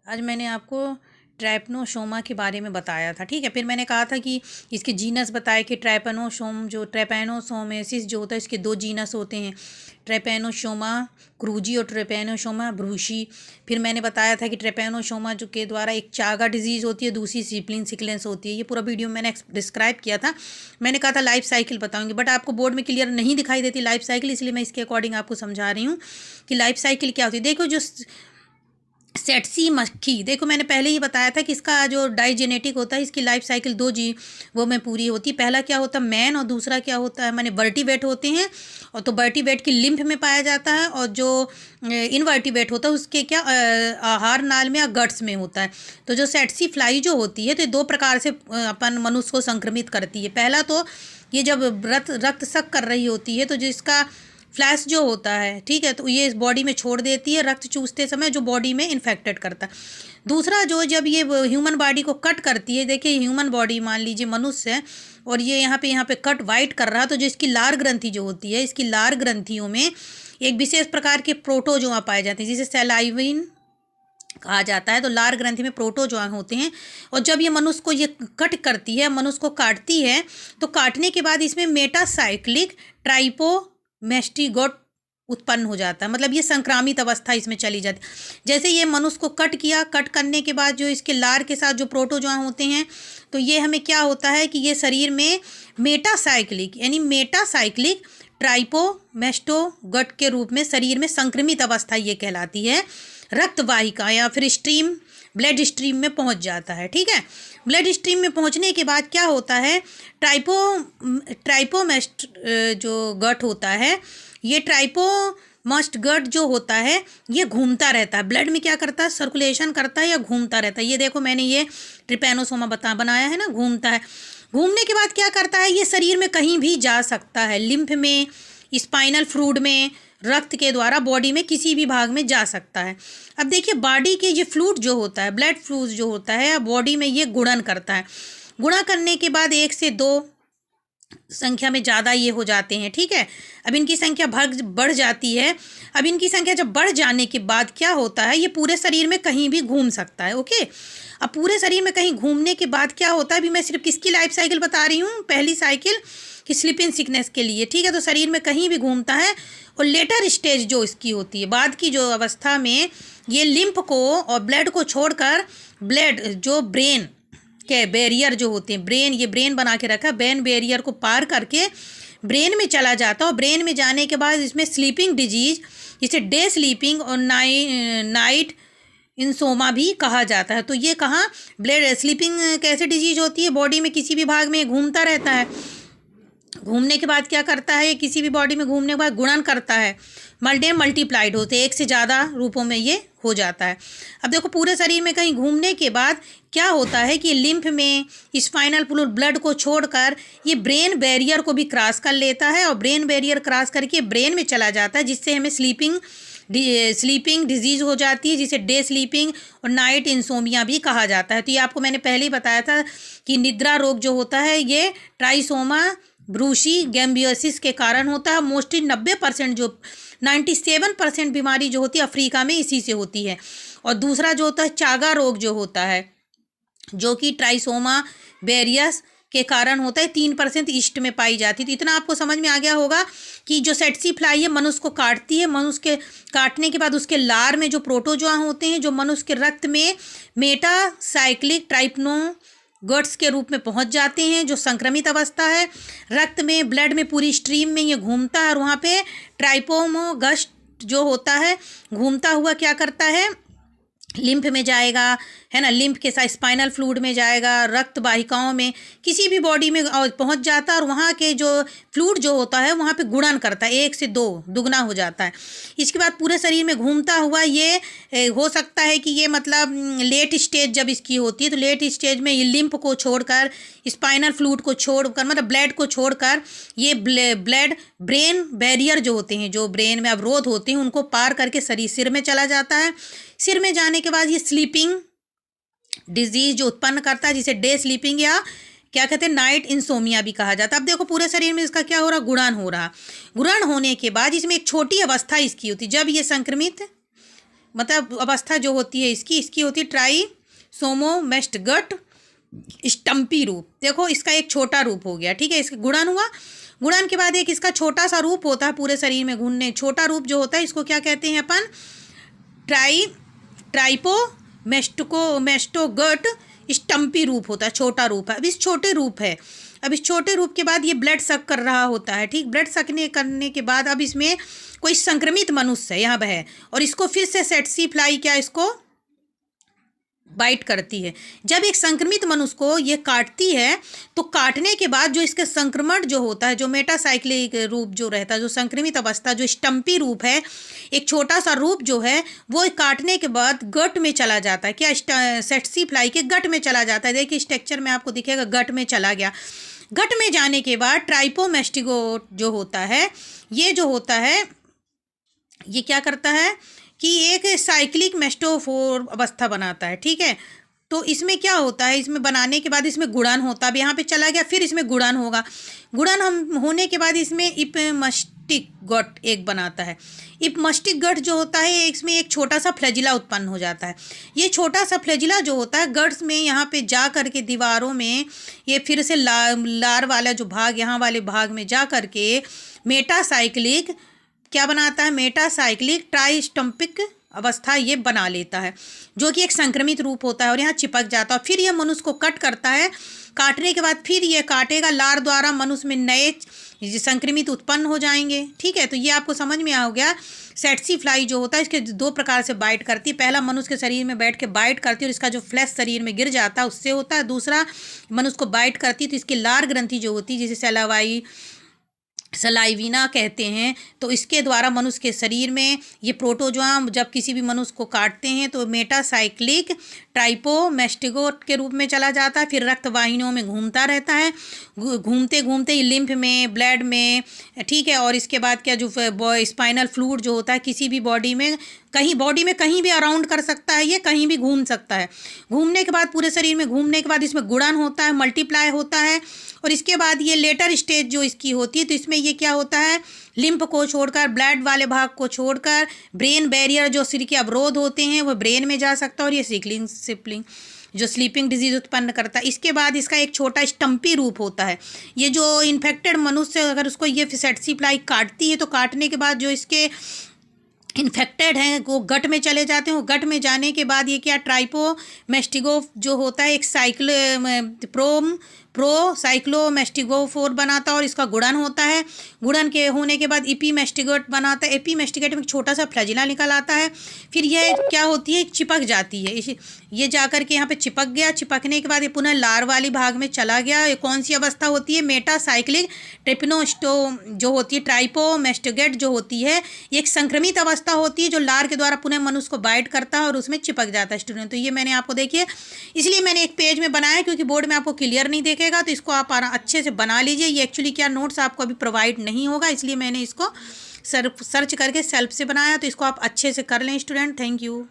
आज मैंने आपको ट्रैपनोसोमा के बारे में बताया था, ठीक है। फिर मैंने कहा था कि इसके जीनस बताए कि ट्रैपैनोसोमेसिस जो होता है इसके दो जीनस होते हैं, ट्रैपैनोसोमा क्रूजी और ट्रैपैनोसोमा ब्रूशी। फिर मैंने बताया था कि ट्रैपैनोसोमा जो के द्वारा एक चागा डिजीज़ होती है, दूसरी सिप्लिन सिकलेंस होती है। ये पूरा वीडियो मैंने डिस्क्राइब किया था। मैंने कहा था लाइफ साइकिल बताऊंगी, बट आपको बोर्ड में क्लियर नहीं दिखाई देती लाइफ साइकिल, इसलिए मैं इसके अकॉर्डिंग आपको समझा रही हूँ कि लाइफ साइकिल क्या होती है। देखो, जो सेटसी मक्खी, देखो मैंने पहले ही बताया था कि इसका जो डाइजेनेटिक होता है, इसकी लाइफ साइकिल दो जी वो में पूरी होती है। पहला क्या होता है, मैन, और दूसरा क्या होता है, माने वर्टिवेट होते हैं। और तो वर्टिवेट की लिम्फ में पाया जाता है, और जो इनवर्टिवेट होता है उसके क्या आहार नाल में या गट्स में होता है। तो जो सेटसी फ्लाई जो होती है तो ये दो प्रकार से अपन मनुष्य को संक्रमित करती है। पहला तो ये जब रक्त शक कर रही होती है तो जिसका फ्लैश जो होता है, ठीक है, तो ये इस बॉडी में छोड़ देती है रक्त चूसते समय, जो बॉडी में इन्फेक्टेड करता है। दूसरा, जो जब ये ह्यूमन बॉडी को कट करती है, देखिए ह्यूमन बॉडी मान लीजिए मनुष्य है, और ये यहाँ पे कट वाइट कर रहा, तो जो इसकी लार ग्रंथि जो होती है, इसकी लार ग्रंथियों में एक विशेष प्रकार के प्रोटोजोआ पाए जाते हैं जिसे सैलाइविन कहा जाता है। तो लार ग्रंथि में प्रोटोजोआ होते हैं, और जब ये मनुष्य को ये कट करती है, मनुष्य को काटती है, तो काटने के बाद इसमें मेटासाइक्लिक ट्राइपोमेस्टिगोट उत्पन्न हो जाता है। मतलब ये संक्रामित अवस्था इसमें चली जाती है। जैसे ये मनुष्य को कट किया, कट करने के बाद जो इसके लार के साथ जो प्रोटोजोआ होते हैं, तो ये हमें क्या होता है कि ये शरीर में मेटासाइक्लिक ट्राइपोमेस्टोगट के रूप में शरीर में संक्रमित अवस्था ये कहलाती है। रक्त वाहिका या फिर ब्लड स्ट्रीम में पहुंच जाता है, ठीक है। ब्लड स्ट्रीम में पहुंचने के बाद क्या होता है, ट्राइपोमेस्ट जो गट होता है, ये ट्राइपोमस्ट गट जो होता है ये घूमता रहता है, ब्लड में क्या करता है, सर्कुलेशन करता है या घूमता रहता है। ये देखो मैंने ये ट्रिपैनोसोमा बनाया है ना, घूमता है। घूमने के बाद क्या करता है, ये शरीर में कहीं भी जा सकता है, लिम्फ में, स्पाइनल फ्लूइड में, रक्त के द्वारा बॉडी में किसी भी भाग में जा सकता है। अब देखिए बॉडी के ये फ्लूइड जो होता है, ब्लड फ्लूइड जो होता है, बॉडी में ये गुणन करता है। गुणा करने के बाद 1 से 2 संख्या में ज़्यादा ये हो जाते हैं, ठीक है। अब इनकी संख्या बढ़ जाती है। अब इनकी संख्या जब बढ़ जाने के बाद क्या होता है, ये पूरे शरीर में कहीं भी घूम सकता है, ओके। अब पूरे शरीर में कहीं घूमने के बाद क्या होता है, अभी मैं सिर्फ किसकी लाइफ साइकिल बता रही हूँ, पहली साइकिल कि स्लीपिंग सिकनेस के लिए, ठीक है। तो शरीर में कहीं भी घूमता है, और लेटर स्टेज जो इसकी होती है, बाद की जो अवस्था में, ये लिम्फ को और ब्लड को छोड़कर ब्लड जो ब्रेन के बैरियर जो होते हैं, ब्रेन बना के रखा, ब्रेन बैरियर को पार करके ब्रेन में चला जाता है। और ब्रेन में जाने के बाद इसमें स्लीपिंग डिजीज, जिसे डे स्लीपिंग और नाइट इंसोमा भी कहा जाता है। तो ये कहाँ ब्लड स्लीपिंग कैसे डिजीज होती है, बॉडी में किसी भी भाग में घूमता रहता है। घूमने के बाद क्या करता है, किसी भी बॉडी में घूमने के बाद गुणन करता है, मल्टीप्लाइड होते हैं, एक से ज़्यादा रूपों में ये हो जाता है। अब देखो पूरे शरीर में कहीं घूमने के बाद क्या होता है कि लिम्फ में, स्पाइनल फ्लूइड, ब्लड को छोड़कर ये ब्रेन बैरियर को भी क्रॉस कर लेता है, और ब्रेन बैरियर क्रॉस करके ब्रेन में चला जाता है, जिससे हमें स्लीपिंग डिजीज़ हो जाती है, जिसे डे स्लीपिंग और नाइट इंसोमिया भी कहा जाता है। तो ये आपको मैंने पहले ही बताया था कि निद्रा रोग जो होता है ये ट्राइसोमा ब्रूशी गैम्बियोसिस के कारण होता है। मोस्टली 90% जो 97% बीमारी जो होती है अफ्रीका में इसी से होती है। और दूसरा जो होता है चागा रोग जो होता है, जो कि ट्राइसोमा बेरियस के कारण होता है, 3% ईस्ट में पाई जाती है। तो इतना आपको समझ में आ गया होगा कि जो सेटसी फ्लाई है मनुष्य को काटती है, मनुष्य के काटने के बाद उसके लार में जो प्रोटोजोआ होते हैं, जो मनुष्य के रक्त में मेटासाइक्लिक ट्राइपनोगट्स के रूप में पहुंच जाते हैं, जो संक्रमित अवस्था है। रक्त में, ब्लड में, पूरी स्ट्रीम में ये घूमता है, और वहाँ पे ट्राइपोमोगस्ट जो होता है घूमता हुआ क्या करता है, लिम्फ में जाएगा, है ना, लिम्फ के साथ स्पाइनल फ्लूइड में जाएगा, रक्त वाहिकाओं में, किसी भी बॉडी में पहुंच जाता है, और वहाँ के जो फ्लूइड जो होता है वहाँ पे गुणन करता है, 1 से 2 दुगना हो जाता है। इसके बाद पूरे शरीर में घूमता हुआ ये हो सकता है कि ये मतलब लेट स्टेज जब इसकी होती है, तो लेट स्टेज में ये लिम्फ को छोड़कर, स्पाइनल फ्लूइड को छोड़कर, मतलब ब्लड को छोड़कर, ये ब्लड ब्रेन बैरियर जो होते हैं, जो ब्रेन में अवरोध होते हैं, उनको पार करके सिर में चला जाता है। सिर में जाने के बाद ये स्लीपिंग डिजीज जो उत्पन्न करता है, जिसे डे स्लीपिंग या क्या कहते हैं नाइट इंसोमिया भी कहा जाता है। अब देखो पूरे शरीर में इसका क्या हो रहा, गुणन होने के बाद इसमें एक छोटी अवस्था इसकी होती है, जब ये संक्रमित मतलब अवस्था जो होती है इसकी होती है ट्राइसोमोमैस्टगट स्टम्पी रूप। देखो इसका एक छोटा रूप हो गया, ठीक है, इसका गुणन हुआ। गुणन के बाद एक इसका छोटा सा रूप होता है पूरे शरीर में घूमने, छोटा रूप जो होता है इसको क्या कहते हैं अपन, ट्राइपोमैस्टोगट स्टम्पी रूप होता है, छोटा रूप है। अब इस छोटे रूप के बाद ये ब्लड सक कर रहा होता है, ठीक, ब्लड सकने करने के बाद अब इसमें कोई संक्रमित मनुष्य है यहाँ है और इसको फिर से सेटसी फ्लाई क्या इसको बाइट करती है। जब एक संक्रमित मनुष्य को ये काटती है तो काटने के बाद जो इसके संक्रमण जो होता है, जो मेटासाइक्लिक रूप जो रहता है, जो संक्रमित अवस्था, जो स्टम्पी रूप है, एक छोटा सा रूप जो है वो काटने के बाद गट में चला जाता है। क्या सेटसी फ्लाई के गट में चला जाता है। देखिए स्ट्रक्चर में आपको दिखेगा गट में चला गया। गट में जाने के बाद ट्राइपोमैस्टिगोट जो होता है ये जो होता है ये क्या करता है कि एक साइक्लिक मेस्टोफोर अवस्था बनाता है, ठीक है। तो इसमें क्या होता है, इसमें बनाने के बाद इसमें गुणन होता है। अब यहाँ पे चला गया, फिर इसमें गुणन होगा। गुणन हम होने के बाद इसमें इपमस्टिक गट एक बनाता है। इपमस्टिक गट जो होता है इसमें एक छोटा सा फ्लैजिला उत्पन्न हो जाता है। ये छोटा सा फ्लैजिला जो होता है गट्स में यहाँ पे जा करके दीवारों में ये फिर से लार वाला जो भाग यहाँ वाले भाग में जा करके मेटासाइक्लिक क्या बनाता है, मेटासाइक्लिक ट्राइस्टम्पिक अवस्था ये बना लेता है, जो कि एक संक्रमित रूप होता है और यहाँ चिपक जाता है। फिर यह मनुष्य को कट करता है। काटने के बाद फिर ये काटेगा, लार द्वारा मनुष्य में नए संक्रमित उत्पन्न हो जाएंगे, ठीक है। तो ये आपको समझ में आ गया। सेटसी फ्लाई जो होता है इसके दो प्रकार से बाइट करती है। पहला मनुष्य के शरीर में बैठ के बाइट करती है और इसका जो फ्लैश शरीर में गिर जाता है उससे होता है। दूसरा मनुष्य को बाइट करती है तो इसकी लार ग्रंथि जो होती है जिसे सलाइविना कहते हैं, तो इसके द्वारा मनुष्य के शरीर में ये प्रोटोजोआ जब किसी भी मनुष्य को काटते हैं तो मेटासाइक्लिक ट्राइपोमैस्टिगोट के रूप में चला जाता है। फिर रक्त वाहिनियों में घूमता रहता है, घूमते घूमते ये लिम्फ में, ब्लड में, ठीक है। और इसके बाद क्या जो स्पाइनल फ्लूइड जो होता है किसी भी बॉडी में कहीं भी अराउंड कर सकता है, ये कहीं भी घूम सकता है। घूमने के बाद पूरे शरीर में घूमने के बाद इसमें गुणन होता है, मल्टीप्लाई होता है। और इसके बाद ये लेटर स्टेज जो इसकी होती है तो इसमें ये क्या होता है, लिम्फ को छोड़कर, ब्लड वाले भाग को छोड़कर ब्रेन बैरियर जो सिर के अवरोध होते हैं वो ब्रेन में जा सकता है और ये सिप्लिंग जो स्लीपिंग डिजीज उत्पन्न करता है। इसके बाद इसका एक छोटा स्टम्पी रूप होता है। ये जो इन्फेक्टेड मनुष्य अगर उसको ये सेटसी फ्लाई काटती है तो काटने के बाद जो इसके इन्फेक्टेड हैं वो गट में चले जाते हैं। वो गट में जाने के बाद ये क्या ट्राइपोमैस्टिगो जो होता है एक प्रोसाइक्लोमैस्टिगोफोर बनाता है और इसका गुणन होता है। गुणन के होने के बाद इपीमैस्टिगेट बनाता है। एपीमैस्टिगेट में छोटा सा फ्लैजिला निकल आता है। फिर यह क्या होती है, चिपक जाती है। ये जाकर के यहाँ पे चिपक गया। चिपकने के बाद ये पुनः लार वाली भाग में चला गया। ये कौन सी अवस्था होती है, मेटासाइक्लिक ट्रिपिनोस्टो जो होती है, ट्राइपोमैस्टिगेट जो होती है ये एक संक्रमित अवस्था होती है जो लार के द्वारा पुनः मनुष्य को बाइट करता है और उसमें चिपक जाता है स्टूडेंट। तो ये मैंने आपको देखिए इसलिए मैंने एक पेज में बनाया क्योंकि बोर्ड में आपको क्लियर नहीं देखेगा, तो इसको आप अच्छे से बना लीजिए। ये एक्चुअली क्या नोट्स आपको अभी प्रोवाइड नहीं होगा, इसलिए मैंने इसको सर्च करके सेल्फ से बनाया, तो इसको आप अच्छे से कर लें स्टूडेंट। Thank you.